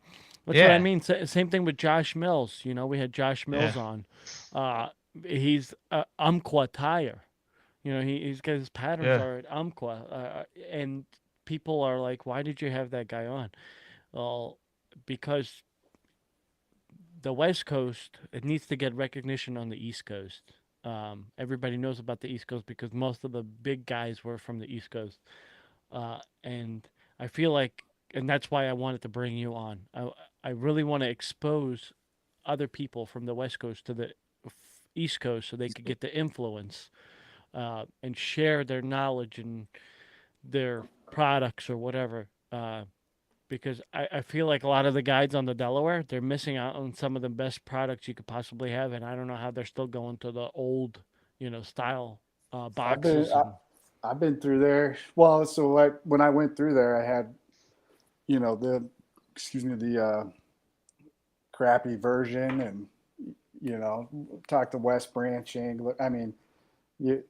That's what I Yeah, mean. Same thing with Josh Mills. You know, we had Josh Mills yeah, on. He's Umpqua tire. You know, he's got his patterns yeah. are at Umpqua, and people are like, "Why did you have that guy on?" Well, because the West Coast, it needs to get recognition on the East Coast. Everybody knows about the East Coast because most of the big guys were from the East Coast, and I feel like, and that's why I wanted to bring you on. I really want to expose other people from the West Coast to the East Coast so they could get the influence and share their knowledge and their products or whatever. Because I feel like a lot of the guides on the Delaware, they're missing out on some of the best products you could possibly have, and I don't know how they're still going to the old, style boxes. I've been through there. Well, so when I went through there, I had, the crappy version, and talked to West Branching. I mean, you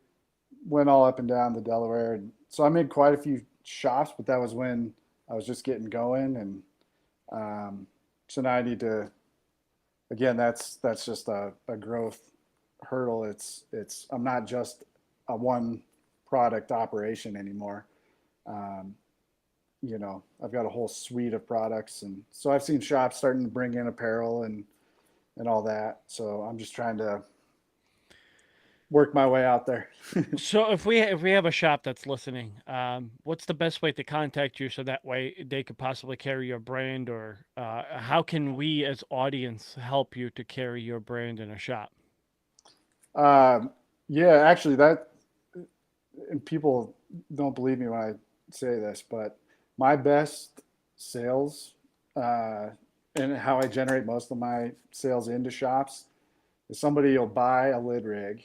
went all up and down the Delaware, and so I'm in quite a few shops, but that was when I was just getting going, and so now I need to. Again, that's just a growth hurdle. I'm not just a one product operation anymore. I've got a whole suite of products, and so I've seen shops starting to bring in apparel and all that. So I'm just trying to work my way out there. So if we have a shop that's listening, what's the best way to contact you so that way they could possibly carry your brand, or how can we as audience help you to carry your brand in a shop? Yeah, actually, and people don't believe me when I say this, but my best sales and how I generate most of my sales into shops is somebody will buy a lid rig,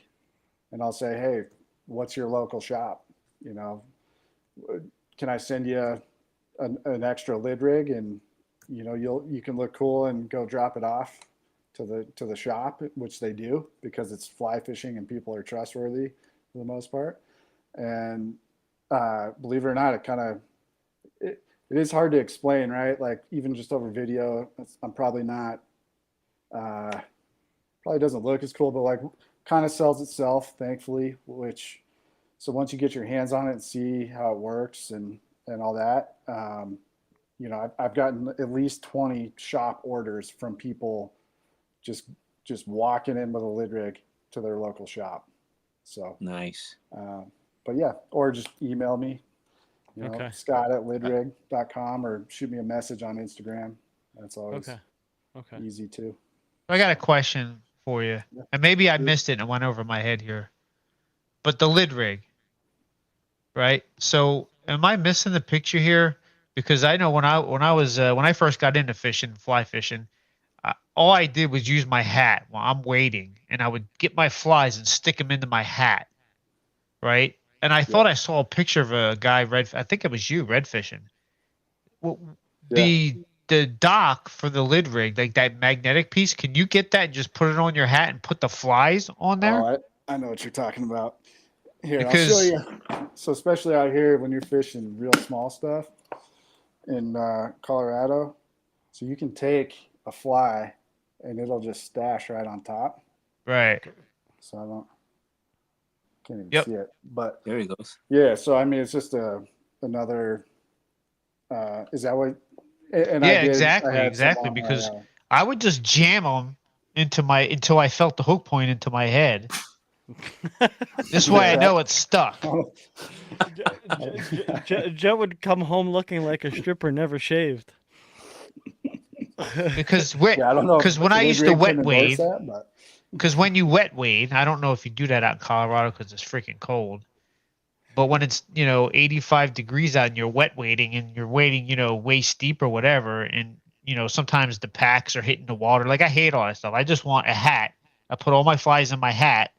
and I'll say, "Hey, what's your local shop? Can I send you an extra lid rig, and you can look cool and go drop it off to the shop," which they do because it's fly fishing and people are trustworthy for the most part. And believe it or not, it is hard to explain, right? Like even just over video, I'm probably not probably doesn't look as cool, but like kind of sells itself, thankfully. So once you get your hands on it and see how it works and all that, I've gotten at least 20 shop orders from people just walking in with a lid rig to their local shop. So Nice. but yeah, or just email me, Okay. Scott@lidrig.com, or shoot me a message on Instagram. That's always Okay. easy too. I got a question for you, and maybe I missed it and went over my head here. But the lid rig, right? So, am I missing the picture here? Because I know when I first got into fishing, fly fishing, all I did was use my hat while I'm waiting, and I would get my flies and stick them into my hat, right? And I thought I saw a picture of a guy I think it was you red fishing. Well, the dock for the lid rig, like that magnetic piece, can you get that and just put it on your hat and put the flies on there? Oh, I know what you're talking about. Here, Because I'll show you. So especially out here when you're fishing real small stuff in Colorado, so you can take a fly and it'll just stash right on top. right. So can't even see it, but There he goes. yeah. So I mean, it's just another. Is that what? And Yeah, I had exactly. Because I would just jam them until I felt the hook point into my head. This way I know it's stuck. Joe would come home looking like a stripper never shaved. Because I don't know. Because when I used to wet wade, that, but because when you wet wade, I don't know if you do that out in Colorado because it's freaking cold. But when it's 85 degrees out and you're wet wading and you're wading waist deep or whatever, and sometimes the packs are hitting the water. Like I hate all that stuff. I just want a hat. I put all my flies in my hat.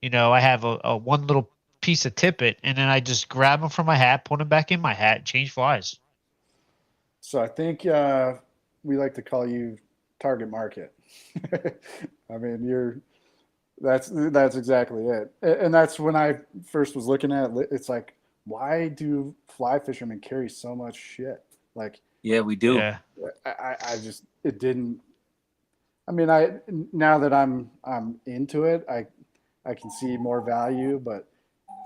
I have a one little piece of tippet, and then I just grab them from my hat, put them back in my hat, change flies. So I think we like to call you target market. I mean, that's exactly it. And that's when I first was looking at it, it's like, why do fly fishermen carry so much shit? Like, Yeah, we do. Yeah. I just, it didn't, I mean, now that I'm into it, I can see more value, but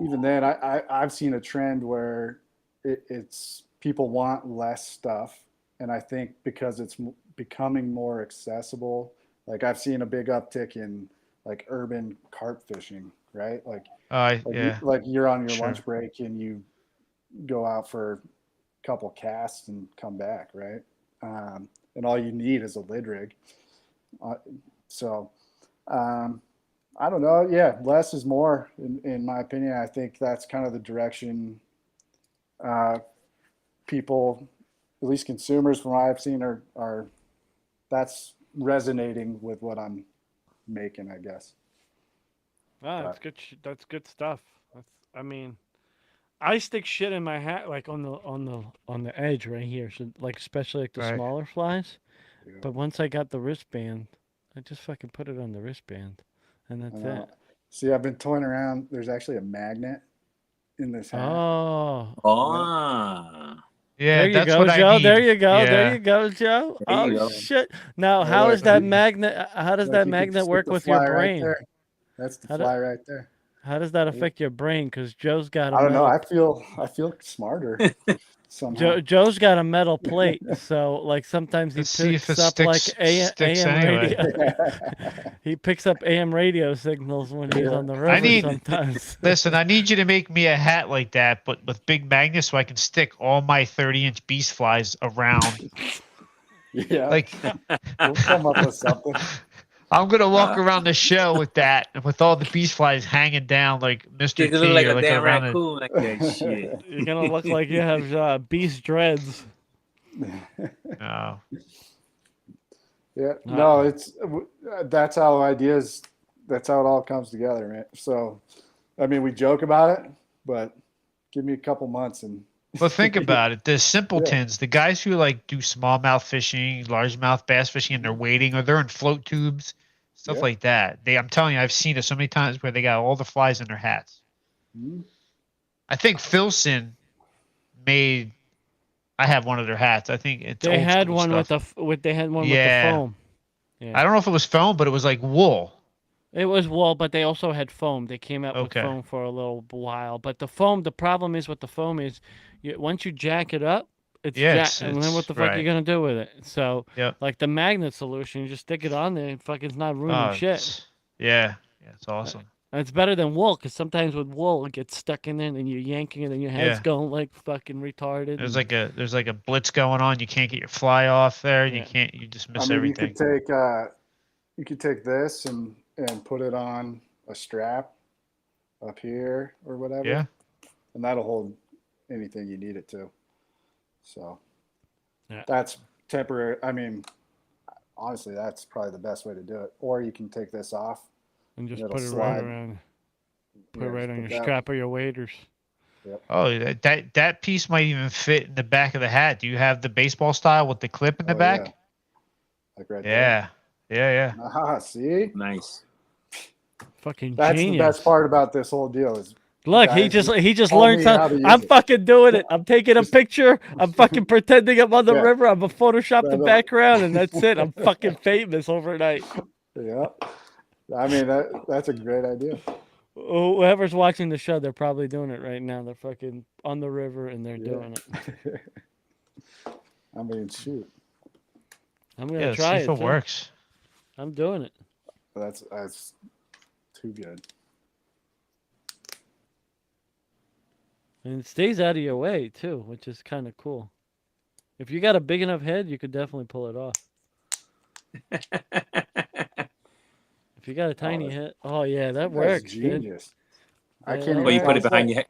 even then I've seen a trend where it's people want less stuff. And I think because it's becoming more accessible, like I've seen a big uptick in like urban carp fishing, right? Like Yeah. like you're on your Sure. lunch break and you go out for a couple casts and come back, right? And all you need is a lid rig. So I don't know. Yeah, less is more, in my opinion. I think that's kind of the direction people, at least consumers from what I've seen, are that's resonating with what I'm making, I guess. Ah, that's good. That's good stuff. I mean, I stick shit in my hat like on the edge right here. So like especially like the Right. smaller flies. Yeah. But once I got the wristband, I just fucking put it on the wristband, and that's it. See, I've been toying around. There's actually a magnet in this hat. Oh, Ah, Yeah, there you that's go, what I Joe. There need. you go. There Yeah. you go, Joe. there you Oh go. shit! Now, Oh, how look, does that you- magnet? How does look, that you can magnet stick work the with your fly right brain? there. That's the How do, fly right there. how does that affect your brain? Because Joe's got a I don't know. metal. I feel smarter somehow. Joe's got a metal plate, so like sometimes he Let's see if it picks up like sticks AM anyway. radio. He picks up AM radio signals when he's on the I river need sometimes. listen, I need you to make me a hat like that, but with big magnets so I can stick all my 30-inch beast flies around. Yeah, Like we'll come up with something. I'm gonna walk around the show with that and with all the beast flies hanging down like Mr. You look T like or a like damn around the raccoon like that shit. You're gonna look like you have beast dreads. Oh. Yeah, no, that's how ideas. That's how it all comes together, man. So, I mean, we joke about it, but give me a couple months and. Well, think about it. The simpletons, the guys who like do smallmouth fishing, largemouth bass fishing, and they're wading, or they're in float tubes, stuff Yeah. like that. I'm telling you, I've seen it so many times where they got all the flies in their hats. Mhm. I think Filson made. I have one of their hats. I think it's They old had school one stuff. they had one with the Yeah. foam. I don't know if it was foam, but it was like wool. It was wool, but they also had foam. They came out with Okay. foam for a little while. But the foam, the problem is with the foam is, once you jack it up, and then what the fuck are you right. gonna do with it? So, Yep. like the magnet solution, you just stick it on there, and fucking it's not ruining shit. Yeah, it's awesome. And it's better than wool, because sometimes with wool it gets stuck in there, and you're yanking it, and your head's Yeah. going like fucking retarded. There's and- like a blitz going on. You can't get your fly off there. Yeah. You just I miss mean, everything. you could take this and put it on a strap up here or whatever. Yeah. And that'll hold anything you need it to. So Yeah. that's temporary. I mean, honestly, that's probably the best way to do it. Or you can take this off. and just It'll put it slide. right around. Put it Yeah, right just on put your that- strap of your waders. Oh, that piece might even fit in the back of the hat. Do you have the baseball style with the clip in the Oh, back? yeah. Like right there. Yeah. Ah, see? Nice. Fucking That's genius. the best part about this whole deal is Look, guys he just told learned me how to something. use I'm it. fucking doing it. I'm taking a picture. I'm fucking pretending I'm on the Yeah. river. I'm gonna Photoshop the Right on. background, and that's it. I'm fucking famous overnight. Yeah. I mean, that's a great idea. Whoever's watching the show, they're probably doing it right now. They're fucking on the river and they're Yeah. doing it. I mean, shoot. I'm Yeah. gonna Let's see try if it. it too. works. I'm doing it. That's too good. And it stays out of your way too, which is kind of cool. If you got a big enough head, you could definitely pull it off. If If you got a tiny head, oh yeah, that That's works, dude. genius. Yeah, I can't that even. Or you put it works. behind your head.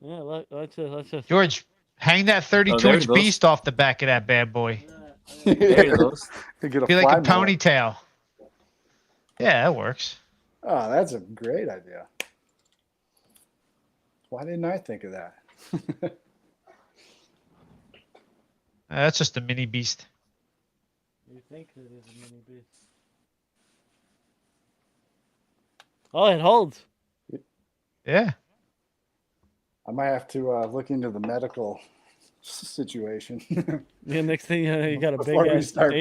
Yeah, let's just. George, hang that Oh, there 32-inch it goes. beast off the back of that bad boy. There it goes. To get a Be like a fly mower. ponytail. Yeah, that works. Oh, that's a great idea. Why didn't I think of that? That's just a mini beast. You think it is a mini beast? Oh, it holds. Yeah. I might have to look into the medical situation Yeah, next thing you got a big before we ass. start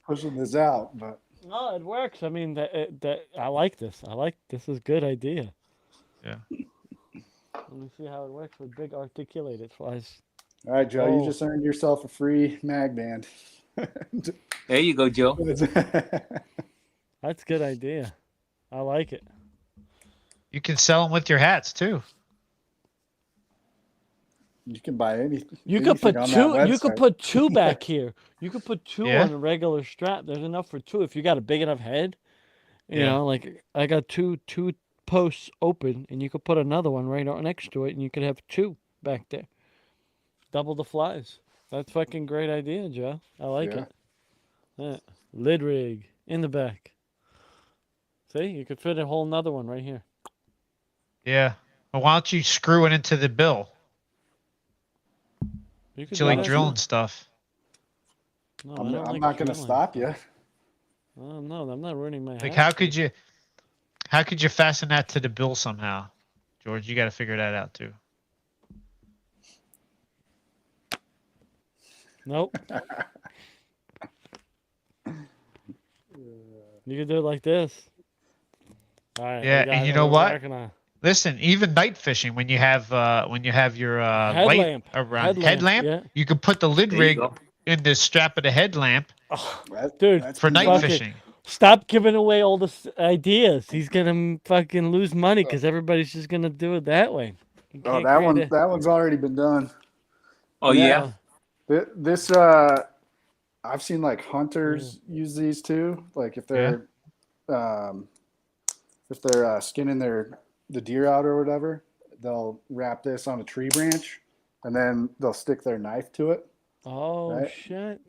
pushing this out. But No, it works. I mean, that I like this. This is a good idea. Yeah. Let me see how it works with big articulated flies. all right, Joe, Oh. you just earned yourself a free mag band. There you go, Joe. That's a good idea. I like it. You can sell them with your hats too. You can buy anything. You could put on that two. You could website. put two back here. You could put two Yeah. on a regular strap. There's enough for two if you got a big enough head. You Yeah. know, like I got two posts open, and you could put another one right next to it, and you could have two back there. Double the flies. That's fucking great idea, Joe. I like Yeah. it. Yeah. Lid rig in the back. See, you could fit a whole another one right here. Yeah. Well, why don't you screw it into the bill? You could You do like that, drilling too. stuff. No, I'm, I don't I'm like not going to drilling. stop you. Oh, no, I'm not ruining my Like, hat. how could you fasten that to the bill somehow? George, you got to figure that out too. Nope. You could do it like this. All right. Yeah, we got and you it. know We're what? working on it. Listen, even night fishing, when you have your light Headlamp. around Headlamp, headlamp, yeah. you can put the lid There you rig go. in the strap of the headlamp Oh, That- dude, that's for night fucking- fishing. stop giving away all the ideas. He's gonna fucking lose money because everybody's just gonna do it that way. You Oh, can't that create one. a- That one's already been done. Oh, yeah. This I've seen like hunters use these too. Like if they're skinning the deer out or whatever, they'll wrap this on a tree branch, and then they'll stick their knife to it, Oh Right. shit!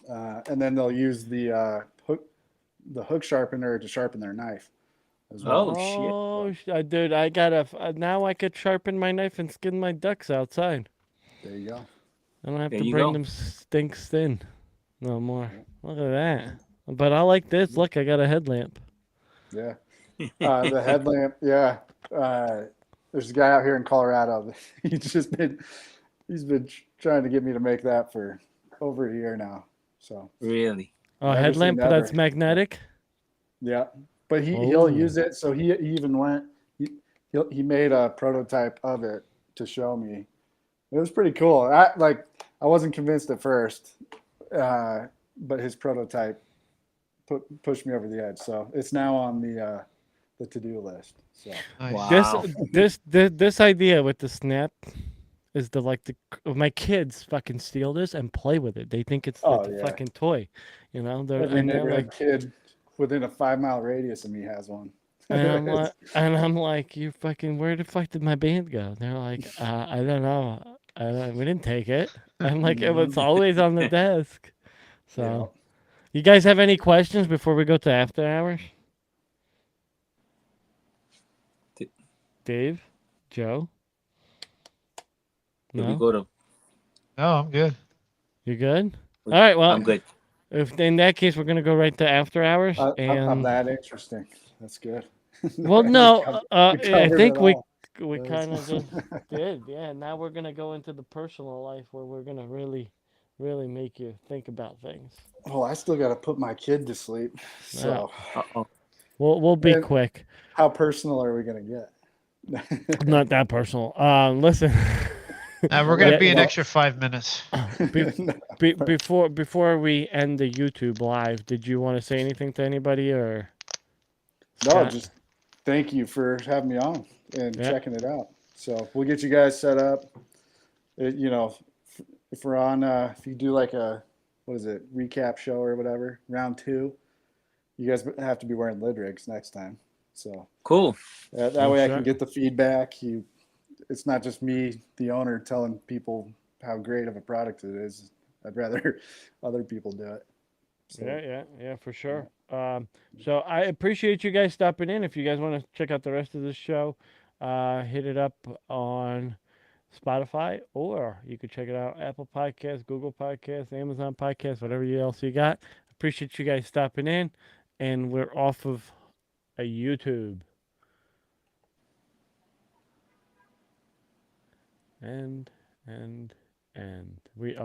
and then they'll use the hook sharpener to sharpen their knife as well. Oh, shit. Dude, I gotta now. I could sharpen my knife and skin my ducks outside. There you go. I don't have There to you bring go. them stinks thin no more. Look at that. But I like this. Look, I got a headlamp. Yeah. The headlamp. Yeah. There's a guy out here in Colorado. He's been trying to get me to make that for over a year now. So Really? Oh, Never say headlamp never. that's magnetic. yeah, but he'll Oh. use it. So he even went. He made a prototype of it to show me. It was pretty cool. I wasn't convinced at first, but his prototype pushed me over the edge. So it's now on the to-do list. So Nice. Wow. This idea with the snap is my kids fucking steal this and play with it. They think it's Oh, the yeah. fucking toy, you know. They're every and they're neighborhood like, kid within a 5-mile radius of me has one. and I'm like, you fucking, where the fuck did my band go? They're like, I don't know. We didn't take it. I'm like, it was always on the desk. So, you guys have any questions before we go to after hours? Dave, Joe. Here we No, go to. No, I'm good. you good? All right. Well, I'm good. if in that case, we're gonna go right to after hours. I'm And that interesting. That's good. well, no, I covered think it we all. we That kind was- of just did. Yeah. Now we're gonna go into the personal life where we're gonna really make you think about things. Well, I still got to put my kid to sleep. So Uh-oh. We'll be And- quick. how personal are we gonna get? Not that personal. Listen. We're gonna Yeah, be an well- extra 5 minutes. Before we end the YouTube live, did you want to say anything to anybody or? No, Scott? just thank you for having me on and Yeah. checking it out. So we'll get you guys set up. If we're on, if you do like a, what is it, recap show or whatever, round 2, you guys have to be wearing lid rigs next time. So Cool. that Oh, way I sure. can get the feedback. It's not just me, the owner, telling people how great of a product it is. I'd rather other people do it. So, Yeah, for sure. So I appreciate you guys stopping in. If you guys want to check out the rest of the show, hit it up on Spotify, or you could check it out Apple Podcasts, Google Podcasts, Amazon Podcasts, whatever else you got. Appreciate you guys stopping in, and we're off of a YouTube. And we are.